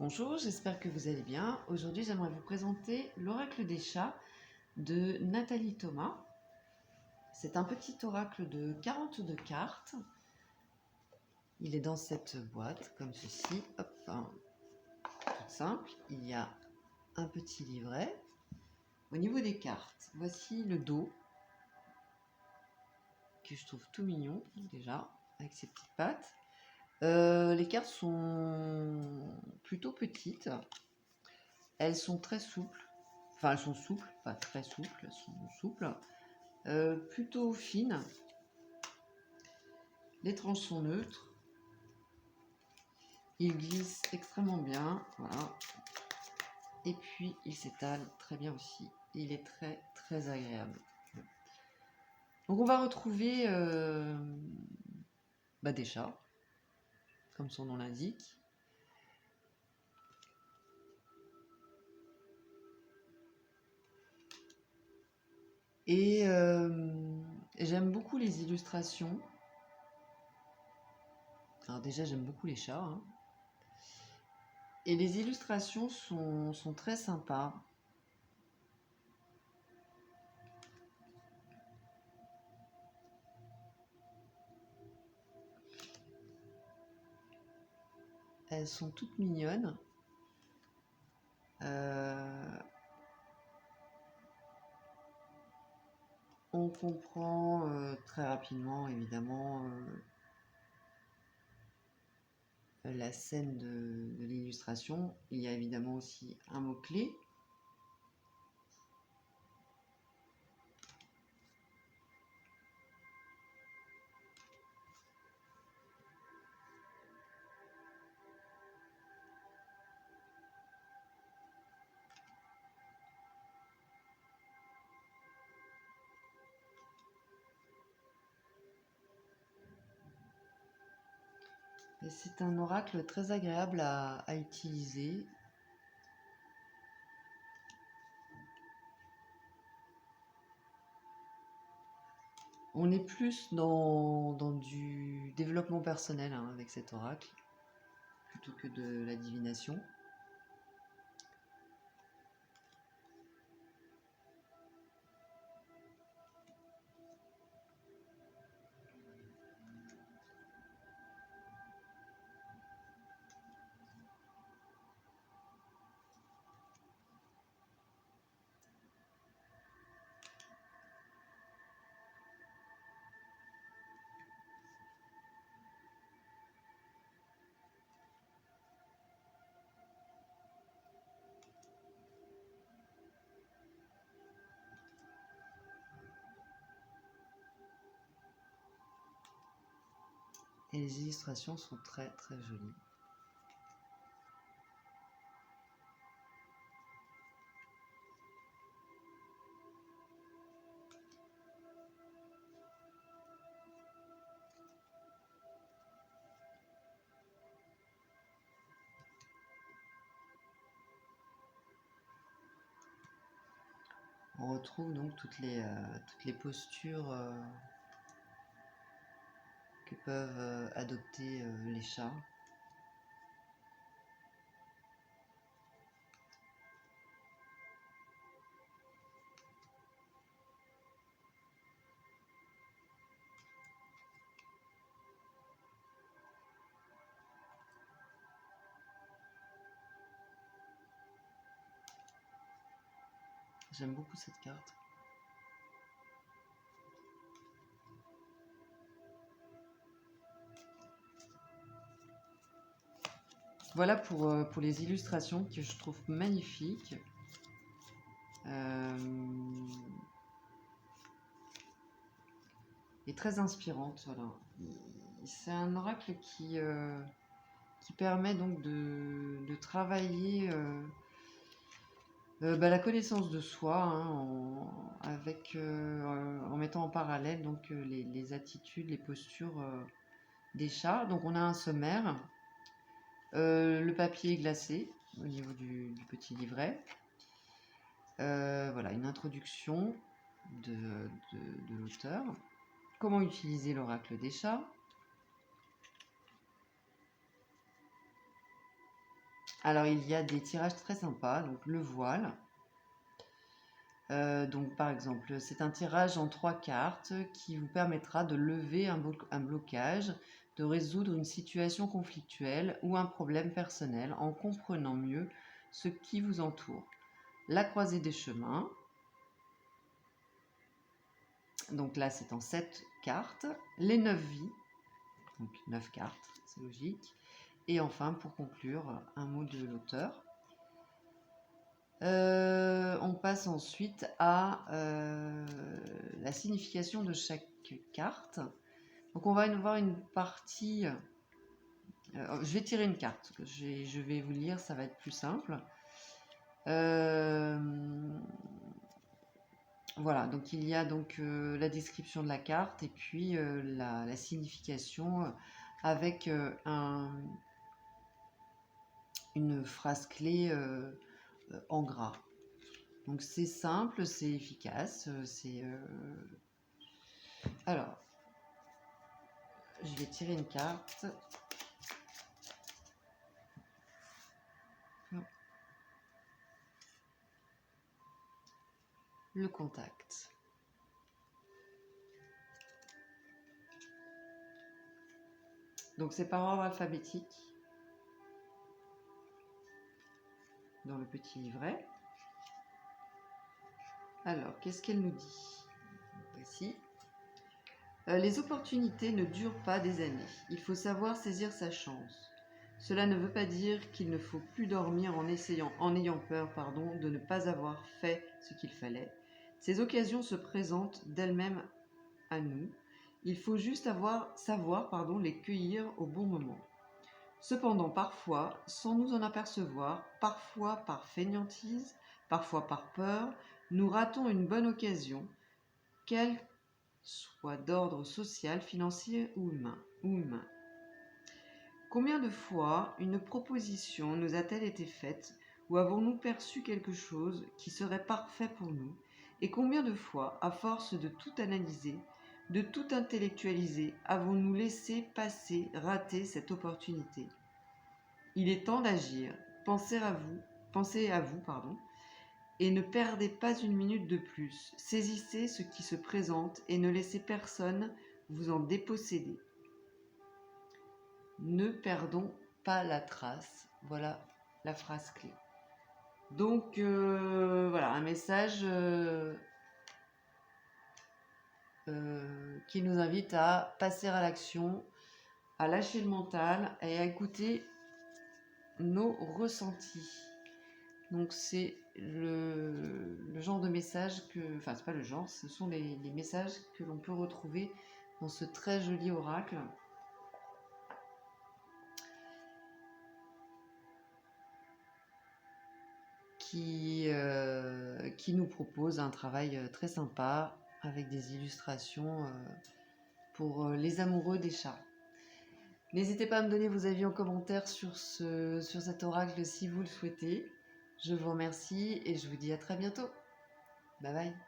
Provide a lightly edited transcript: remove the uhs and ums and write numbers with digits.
Bonjour, j'espère que vous allez bien. Aujourd'hui, j'aimerais vous présenter l'oracle des chats de Nathalie Thomas. C'est un petit oracle de 42 cartes. Il est dans cette boîte, comme ceci. Hop, tout simple. Il y a un petit livret. Au niveau des cartes, voici le dos, que je trouve tout mignon, déjà, avec ses petites pattes. Les cartes sont plutôt petites. Elles sont très souples. Enfin, elles sont souples, pas très souples, elles sont souples. Plutôt fines. Les tranches sont neutres. Il glisse extrêmement bien. Voilà. Et puis, il s'étale très bien aussi. Il est très, très agréable. Donc, on va retrouver des chats, comme son nom l'indique. Et j'aime beaucoup les illustrations. Alors déjà, j'aime beaucoup les chats. Hein. Et les illustrations sont très sympas. Elles sont toutes mignonnes. On comprend très rapidement, évidemment, la scène de l'illustration. Il y a évidemment aussi un mot-clé. Et c'est un oracle très agréable à utiliser. On est plus dans du développement personnel hein, avec cet oracle, plutôt que de la divination. Et les illustrations sont très très jolies. On retrouve donc toutes les postures que peuvent adopter les chats. J'aime beaucoup cette carte. Voilà pour les illustrations que je trouve magnifiques. Et très inspirante. Voilà. C'est un oracle qui permet donc de travailler la connaissance de soi hein, en mettant en parallèle donc, les attitudes, les postures des chats. Donc on a un sommaire, le papier est glacé au niveau du petit livret. Voilà, une introduction de l'auteur. Comment utiliser l'oracle des chats. Alors, il y a des tirages très sympas, donc le voile. Donc, par exemple, c'est un tirage en 3 cartes qui vous permettra de lever un blocage, de résoudre une situation conflictuelle ou un problème personnel en comprenant mieux ce qui vous entoure. La croisée des chemins. Donc là, c'est en 7 cartes. Les 9 vies. Donc 9 cartes, c'est logique. Et enfin, pour conclure, un mot de l'auteur. On passe ensuite à la signification de chaque carte. Donc on va avoir une partie... je vais tirer une carte. Je vais vous lire, ça va être plus simple. Voilà, donc il y a donc la description de la carte et puis la signification avec une phrase clé en gras. Donc c'est simple, c'est efficace, Alors, je vais tirer une carte. Le contact. Donc c'est par ordre alphabétique dans le petit livret. Alors, qu'est-ce qu'elle nous dit? Voici. Les opportunités ne durent pas des années. Il faut savoir saisir sa chance. Cela ne veut pas dire qu'il ne faut plus dormir en ayant peur, de ne pas avoir fait ce qu'il fallait. Ces occasions se présentent d'elles-mêmes à nous. Il faut juste savoir les cueillir au bon moment. Cependant, parfois, sans nous en apercevoir, parfois par fainéantise, parfois par peur, nous ratons une bonne occasion, qu'elle soit d'ordre social, financier ou humain. Combien de fois une proposition nous a-t-elle été faite ou avons-nous perçu quelque chose qui serait parfait pour nous? Et combien de fois, à force de tout analyser, de tout intellectualiser, avons-nous laissé passer, rater cette opportunité? Il est temps d'agir. Pensez à vous, et ne perdez pas une minute de plus. Saisissez ce qui se présente et ne laissez personne vous en déposséder. Ne perdons pas la trace. Voilà la phrase clé. Donc voilà, un message qui nous invite à passer à l'action, à lâcher le mental et à écouter nos ressentis. Donc c'est le genre de message enfin c'est pas le genre, ce sont les messages que l'on peut retrouver dans ce très joli oracle. Qui nous propose un travail très sympa avec des illustrations pour les amoureux des chats. N'hésitez pas à me donner vos avis en commentaire sur cet oracle si vous le souhaitez. Je vous remercie et je vous dis à très bientôt. Bye bye.